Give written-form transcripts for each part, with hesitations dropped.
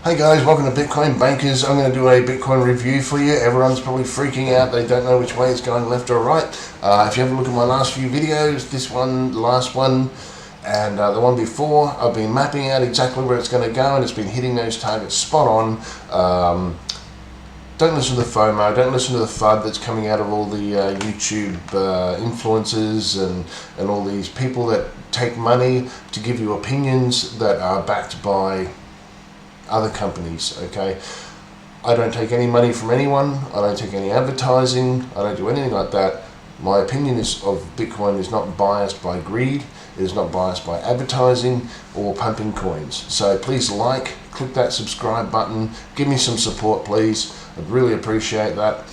Hey guys, welcome to Bitcoin Bankers. I'm going to do a Bitcoin review for you. Everyone's probably freaking out. They don't know which way it's going, left or right. If you have a look at my last few videos, this one, the last one, and the one before, I've been mapping out exactly where it's going to go, and it's been hitting those targets spot on. Don't listen to the FOMO, don't listen to the FUD that's coming out of all the YouTube influencers and all these people that take money to give you opinions that are backed by other companies. Okay, I don't take any money from anyone. I don't take any advertising. I don't do anything like that. My opinion of Bitcoin is not biased by greed. It is not biased by advertising or pumping coins. So please click that subscribe button. Give me some support, please. I'd really appreciate that.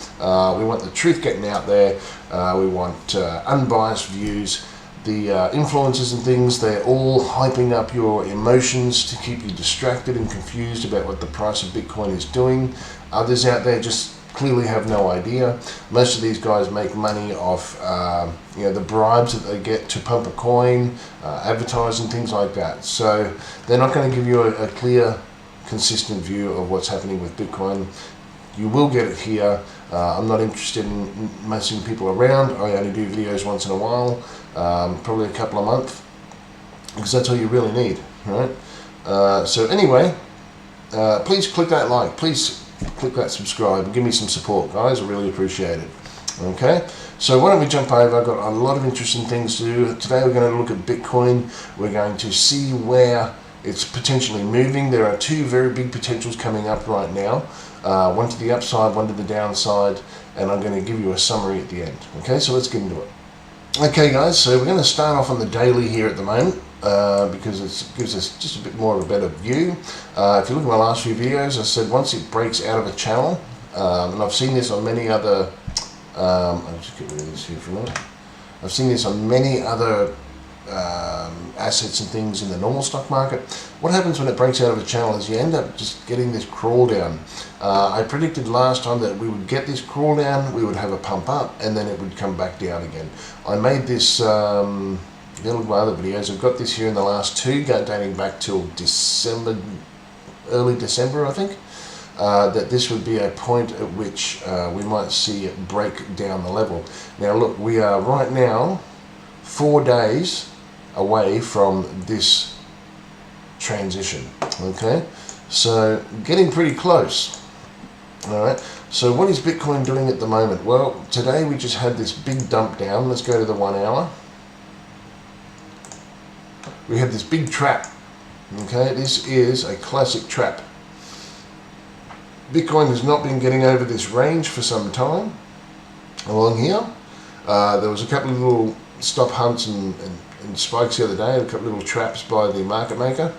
We want the truth getting out there. We want unbiased views. The influencers and things, they're all hyping up your emotions to keep you distracted and confused about what the price of Bitcoin is doing. Others out there just clearly have no idea. Most of these guys make money off the bribes that they get to pump a coin, advertising, things like that. So they're not going to give you a clear, consistent view of what's happening with Bitcoin. You will get it here. I'm not interested in messing people around. I only do videos once in a while, probably a couple of months, because that's all you really need, right? So anyway, please click that like, please click that subscribe, and give me some support, guys. I really appreciate it. Okay, so why don't we jump over? I've got a lot of interesting things to do. Today we're going to look at Bitcoin. We're going to see where it's potentially moving. There are two very big potentials coming up right now. One to the upside, one to the downside, and I'm going to give you a summary at the end. Okay, so let's get into it. Okay guys, so we're going to start off on the daily here at the moment because it gives us just a bit more of a better view. If you look at my last few videos, I said once it breaks out of a channel, and I've seen this on many other, I'll just get rid of this here for a minute. I've seen this on many other assets and things in the normal stock market. What happens when it breaks out of a channel is you end up just getting this crawl down. I predicted last time that we would get this crawl down, we would have a pump up, and then it would come back down again. I made this, look at my other videos, I've got this here in the last two, dating back till December, early December I think, that this would be a point at which we might see it break down the level. Now look, we are right now 4 days away from this transition. Okay, so getting pretty close. All right, so what is Bitcoin doing at the moment? Well, today we just had this big dump down. Let's go to the 1 hour. We had this big trap. Okay, this is a classic trap. Bitcoin has not been getting over this range for some time along here. There was a couple of little stop hunts and spikes the other day, a couple of little traps by the market maker.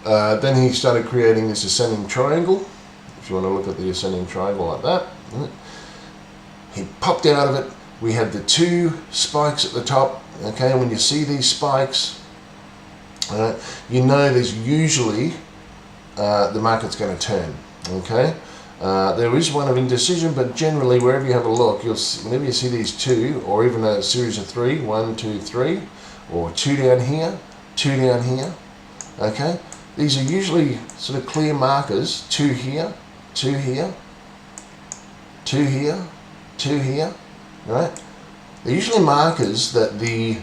Then he started creating this ascending triangle. If you want to look at the ascending triangle like that, he popped out of it. We had the two spikes at the top. Okay, and when you see these spikes, you know there's usually the market's going to turn. Okay. There is one of indecision, but generally wherever you have a look, you'll see, whenever you see these two, or even a series of 3, 1, 2, 3, or 2 down here, 2 down here, okay? These are usually sort of clear markers, 2 here, 2 here, 2 here, 2 here, right? They're usually markers that the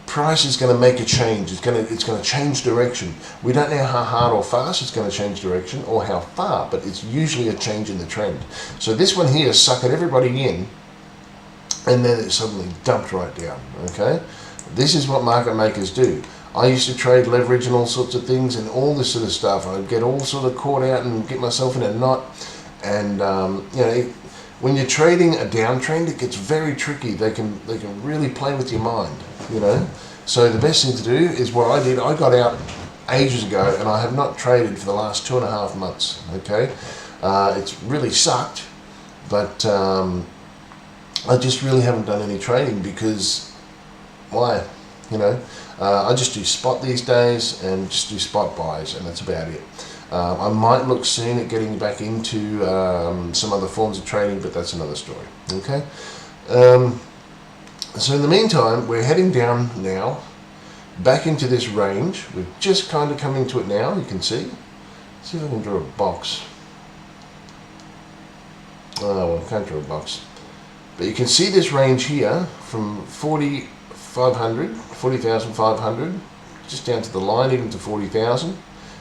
price is going to make a change. It's going to change direction. We don't know how hard or fast it's going to change direction or how far, but it's usually a change in the trend. So this one here sucked everybody in, and then it suddenly dumped right down. Okay, this is what market makers do. I used to trade leverage and all sorts of things and all this sort of stuff. I'd get all sort of caught out and get myself in a knot. And when you're trading a downtrend, it gets very tricky. They can really play with your mind. So the best thing to do is what I did. I got out ages ago, and I have not traded for the last 2.5 months. Okay, it's really sucked, but I just really haven't done any trading because why? I just do spot these days and just do spot buys, and that's about it. I might look soon at getting back into some other forms of trading, but that's another story. Okay. So in the meantime, we're heading down now, back into this range. We're just kind of coming to it now, you can see. see if I can draw a box. Oh, well, I can't draw a box. But you can see this range here from 40,500, just down to the line, even to 40,000.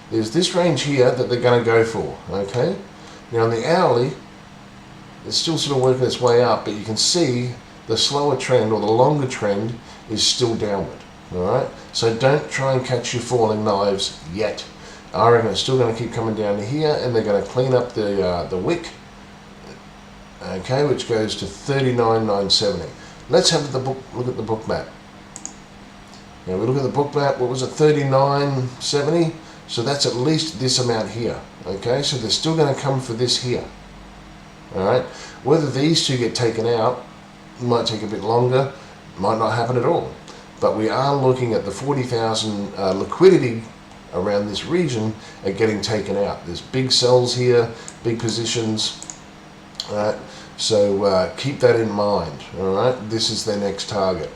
There's this range here that they're going to go for, okay? Now on the hourly, it's still sort of working its way up, but you can see the slower trend or the longer trend is still downward, all right? So don't try and catch your falling knives yet. I reckon it's still going to keep coming down to here, and they're going to clean up the wick, okay, which goes to 39,970. Let's have look at the book map. Now we look at the book map, what was it, 39.70? So that's at least this amount here, okay? So they're still going to come for this here, all right? Whether these two get taken out might take a bit longer, might not happen at all. But we are looking at the 40,000 liquidity around this region are getting taken out. There's big sells here, big positions, all right? So keep that in mind, all right? This is their next target.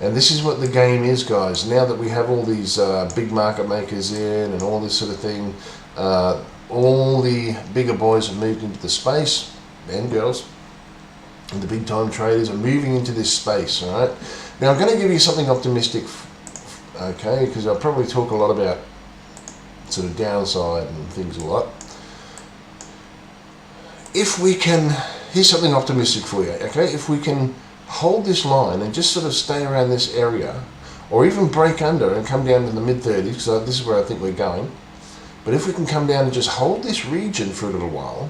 And this is what the game is, guys. Now that we have all these big market makers in and all this sort of thing, all the bigger boys have moved into the space, and girls, and the big time traders are moving into this space, all right? Now I'm going to give you something optimistic, okay, because I'll probably talk a lot about sort of downside and things a lot. If we can, here's something optimistic for you, okay? If we can hold this line and just sort of stay around this area, or even break under and come down to the mid-30s, because this is where I think we're going. But if we can come down and just hold this region for a little while,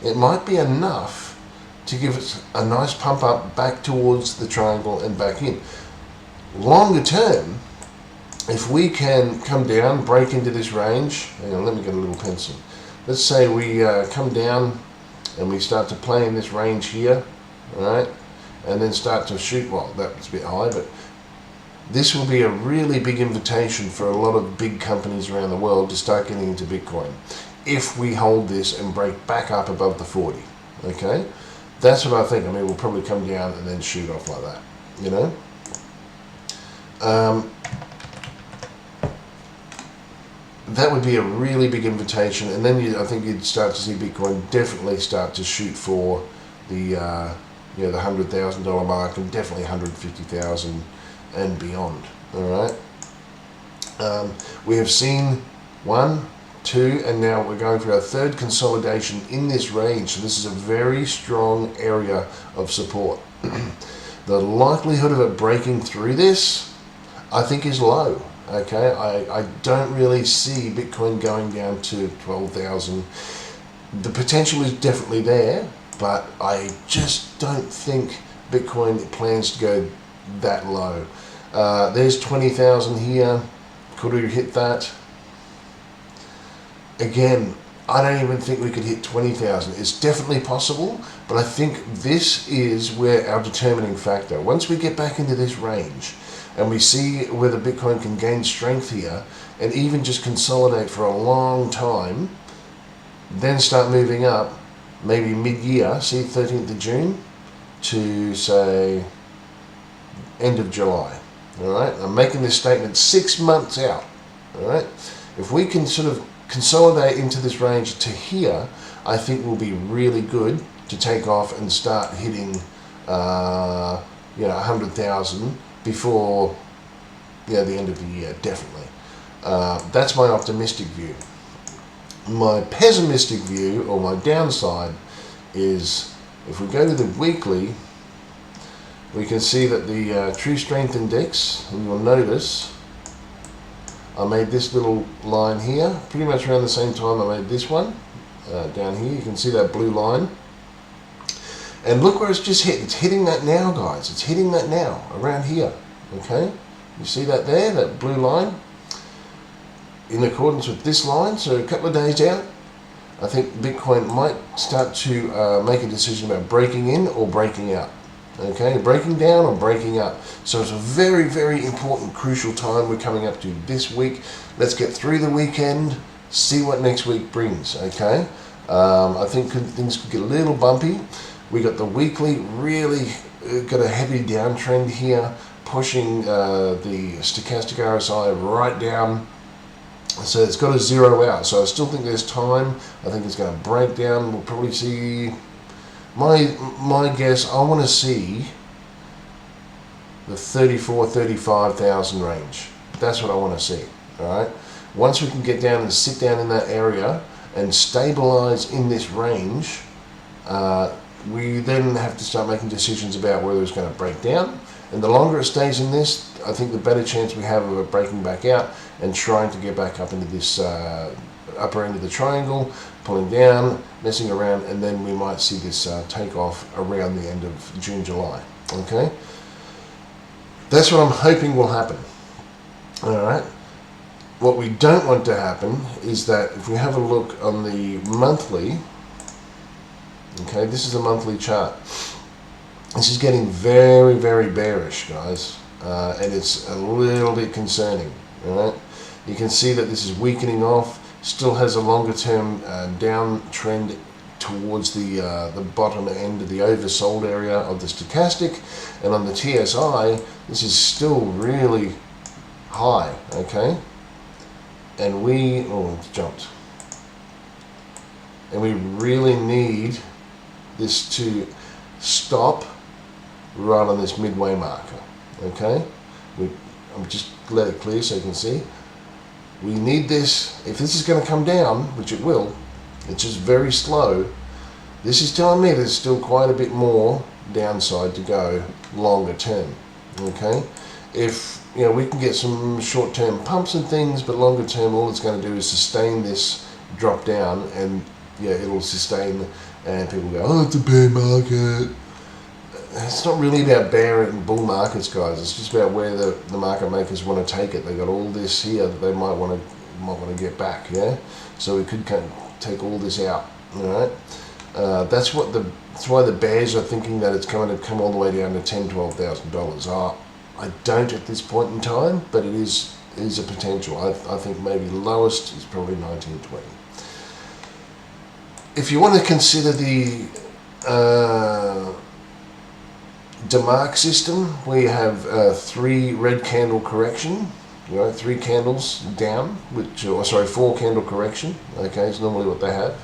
it might be enough to give us a nice pump up back towards the triangle and back in. Longer term, if we can come down, break into this range, hang on, let me get a little pencil. Let's say we come down and we start to play in this range here, all right? And then start to shoot, well, that was a bit high, but this will be a really big invitation for a lot of big companies around the world to start getting into Bitcoin if we hold this and break back up above the 40, okay? That's what I think. I mean, we'll probably come down and then shoot off like that, you know? That would be a really big invitation, and then I think you'd start to see Bitcoin definitely start to shoot for the the $100,000 mark, and definitely 150,000 and beyond. All right. We have seen 1, 2, and now we're going for our third consolidation in this range. So this is a very strong area of support. The likelihood of it breaking through this, I think, is low. Okay, I don't really see Bitcoin going down to 12,000. The potential is definitely there, but I just don't think Bitcoin plans to go that low. There's 20,000 here. Could we hit that? Again, I don't even think we could hit 20,000. It's definitely possible, but I think this is where our determining factor. Once we get back into this range and we see whether Bitcoin can gain strength here and even just consolidate for a long time, then start moving up, maybe mid-year, see 13th of June to, say, end of July. All right, I'm making this statement 6 months out. All right, if we can sort of consolidate into this range to here, I think we'll be really good to take off and start hitting 100,000 before the end of the year, definitely. That's my optimistic view. My pessimistic view, or my downside, is if we go to the weekly, we can see that the True Strength Index, and you'll notice I made this little line here pretty much around the same time I made this one down here. You can see that blue line, and look where it's just hit. It's hitting that now, guys. It's hitting that now around here. Okay, you see that there, that blue line, in accordance with this line. So a couple of days out, I think Bitcoin might start to make a decision about breaking in or breaking out. Okay, breaking down or breaking up. So it's a very, very important, crucial time we're coming up to this week. Let's get through the weekend, see what next week brings. Okay, I think things could get a little bumpy. We got the weekly really got a heavy downtrend here, pushing the stochastic RSI right down So it's got to zero out. So I still think there's time. I think it's going to break down. We'll probably see, my guess, I want to see the 35,000 range. That's what I want to see. All right. Once we can get down and sit down in that area and stabilize in this range, we then have to start making decisions about whether it's going to break down. And the longer it stays in this, I think the better chance we have of it breaking back out and trying to get back up into this upper end of the triangle, pulling down, messing around, and then we might see this take off around the end of June, July. Okay? That's what I'm hoping will happen. All right? What we don't want to happen is that if we have a look on the monthly, okay, this is a monthly chart. This is getting very, very bearish, guys, and it's a little bit concerning. All right? You can see that this is weakening off, still has a longer term downtrend towards the bottom end of the oversold area of the stochastic, and on the TSI, this is still really high, okay? And it's jumped. And we really need this to stop right on this midway marker, okay? I'm just let it clear so you can see. We need this. If this is going to come down, which it will, it's just very slow. This is telling me there's still quite a bit more downside to go longer term, okay? If we can get some short-term pumps and things, but longer term, all it's going to do is sustain this drop down, and it'll sustain, and people go, oh, it's a bear market. It's not really about bear and bull markets, guys. It's just about where the market makers want to take it. They got all this here that they might want to get back, yeah. So we could kind of take all this out, all right. That's why the bears are thinking that it's going to come all the way down to $10,000-$12,000. I don't at this point in time, but it is a potential. I think maybe lowest is probably 19-20. If you want to consider the DeMark system, where you have 3 red candle correction, 3 candles down, 4 candle correction, okay, is normally what they have.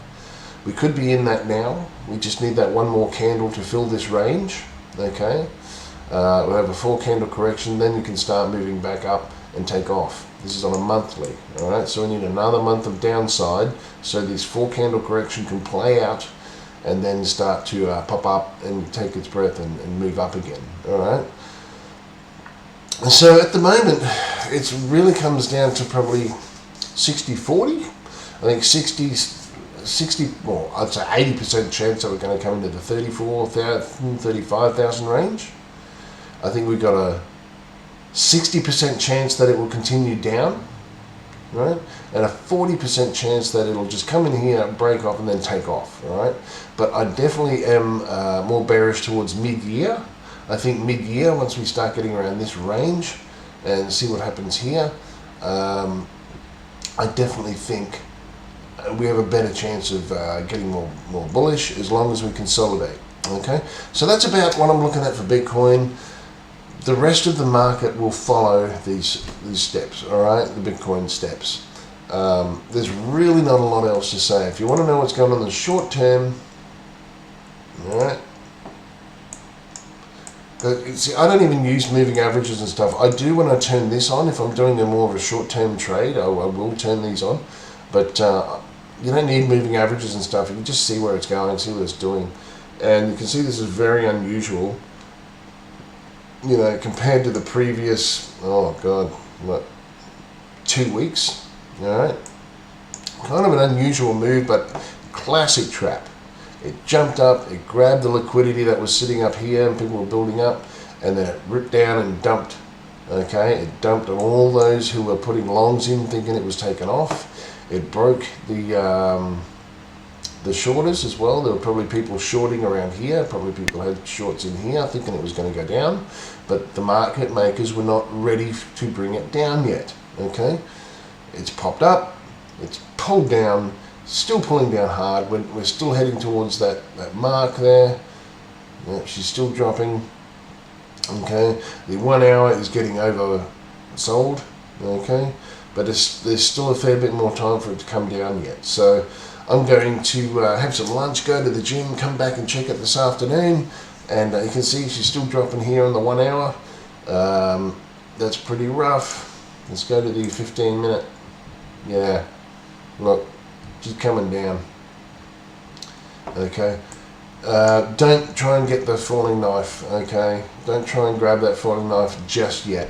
We could be in that now. We just need that one more candle to fill this range, okay. We'll have a 4 candle correction, then you can start moving back up and take off. This is on a monthly, all right? So we need another month of downside so this 4 candle correction can play out and then start to pop up and take its breath and move up again, all right? And so at the moment, it really comes down to probably 60-40. I think 60, well, I'd say 80% chance that we're going to come into the 34,000, 35,000 range. I think we've got a 60% chance that it will continue down, right? And a 40% chance that it'll just come in here, break off, and then take off, all right? But I definitely am more bearish towards mid-year. I think mid-year, once we start getting around this range and see what happens here, I definitely think we have a better chance of getting more bullish as long as we consolidate, okay? So that's about what I'm looking at for Bitcoin. The rest of the market will follow these steps, all right, the Bitcoin steps. There's really not a lot else to say. If you want to know what's going on in the short term, all right, see, I don't even use moving averages and stuff. I do when I turn this on. If I'm doing a more of a short-term trade, I will turn these on. But you don't need moving averages and stuff. You can just see where it's going, see what it's doing. And you can see this is very unusual, compared to the previous, 2 weeks, all right? Kind of an unusual move, but classic trap. It jumped up, it grabbed the liquidity that was sitting up here and people were building up, and then it ripped down and dumped, okay? It dumped on all those who were putting longs in thinking it was taken off. It broke the shorters as well. There were probably people shorting around here, probably people had shorts in here thinking it was going to go down, but the market makers were not ready to bring it down yet, okay? It's popped up, it's pulled down, still pulling down hard. We're still heading towards that mark there. Yeah, she's still dropping, okay? The 1 hour is getting oversold, okay? but there's still a fair bit more time for it to come down yet. So I'm going to have some lunch, go to the gym, come back and check it this afternoon, and you can see she's still dropping here on the 1 hour. That's pretty rough. Let's go to the 15-minute. Yeah, look, she's coming down. Okay. Don't try and get the falling knife, okay? Don't try and grab that falling knife just yet.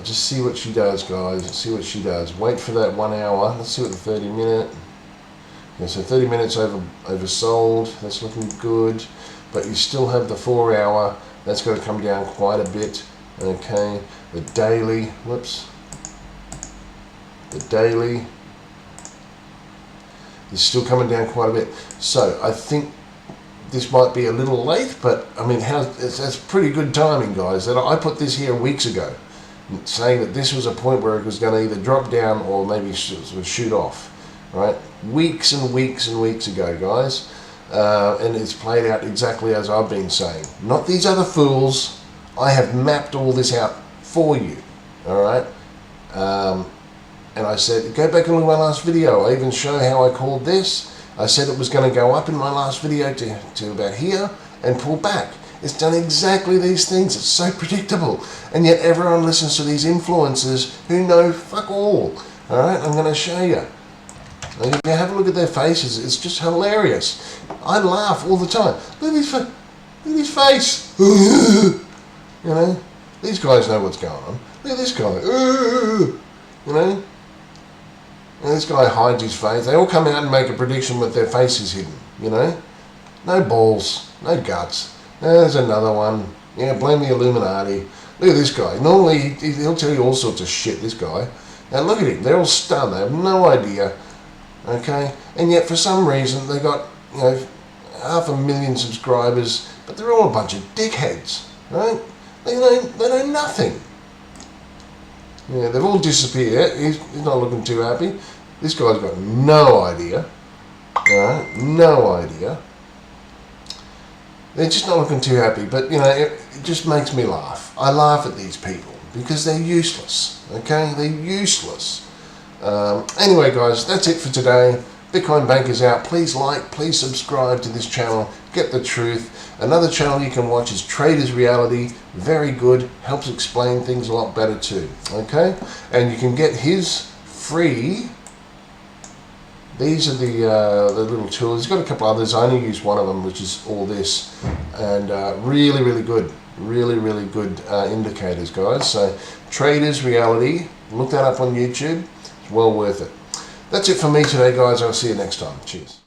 Just see what she does, guys. See what she does. Wait for that 1 hour. Let's see what the 30-minute. Yeah, so 30 minutes oversold. That's looking good. But you still have the 4 hour. That's got to come down quite a bit. Okay. The daily. Whoops. The daily is still coming down quite a bit. So I think this might be a little late, but I mean, that's pretty good timing, guys. That I put this here weeks ago, saying that this was a point where it was going to either drop down or maybe sort of shoot off, right? Weeks and weeks and weeks ago, guys, and it's played out exactly as I've been saying. Not these other fools. I have mapped all this out for you, all right? And I said, go back and look at my last video. I even show how I called this. I said it was going to go up in my last video to about here and pull back. It's done exactly these things. It's so predictable. And yet everyone listens to these influencers who know fuck all. Alright, I'm going to show you. And if you have a look at their faces, it's just hilarious. I laugh all the time. Look at his face. You know, these guys know what's going on. Look at this guy. You know. And this guy hides his face. They all come out and make a prediction with their faces hidden, you know. No balls, no guts. There's another one. Yeah, blame the Illuminati. Look at this guy. Normally, he'll tell you all sorts of shit, this guy. Now look at him. They're all stunned. They have no idea. Okay? And yet, for some reason, they got, you know, 500,000 subscribers, but they're all a bunch of dickheads, right? They know nothing. Yeah, they've all disappeared. He's not looking too happy. This guy's got no idea. Alright, no idea. They're just not looking too happy, but you know, it just makes me laugh. I laugh at these people because they're useless. Okay, they're useless. Anyway, guys, that's it for today. Bitcoin Banker's out. Please like, please subscribe to this channel. Get the truth. Another channel you can watch is Traders Reality. Very good. Helps explain things a lot better too. Okay? And you can get his free. These are the little tools. He's got a couple others. I only use one of them, which is all this. And really, really good. Really, really good indicators, guys. So Traders Reality. Look that up on YouTube. It's well worth it. That's it for me today, guys. I'll see you next time. Cheers.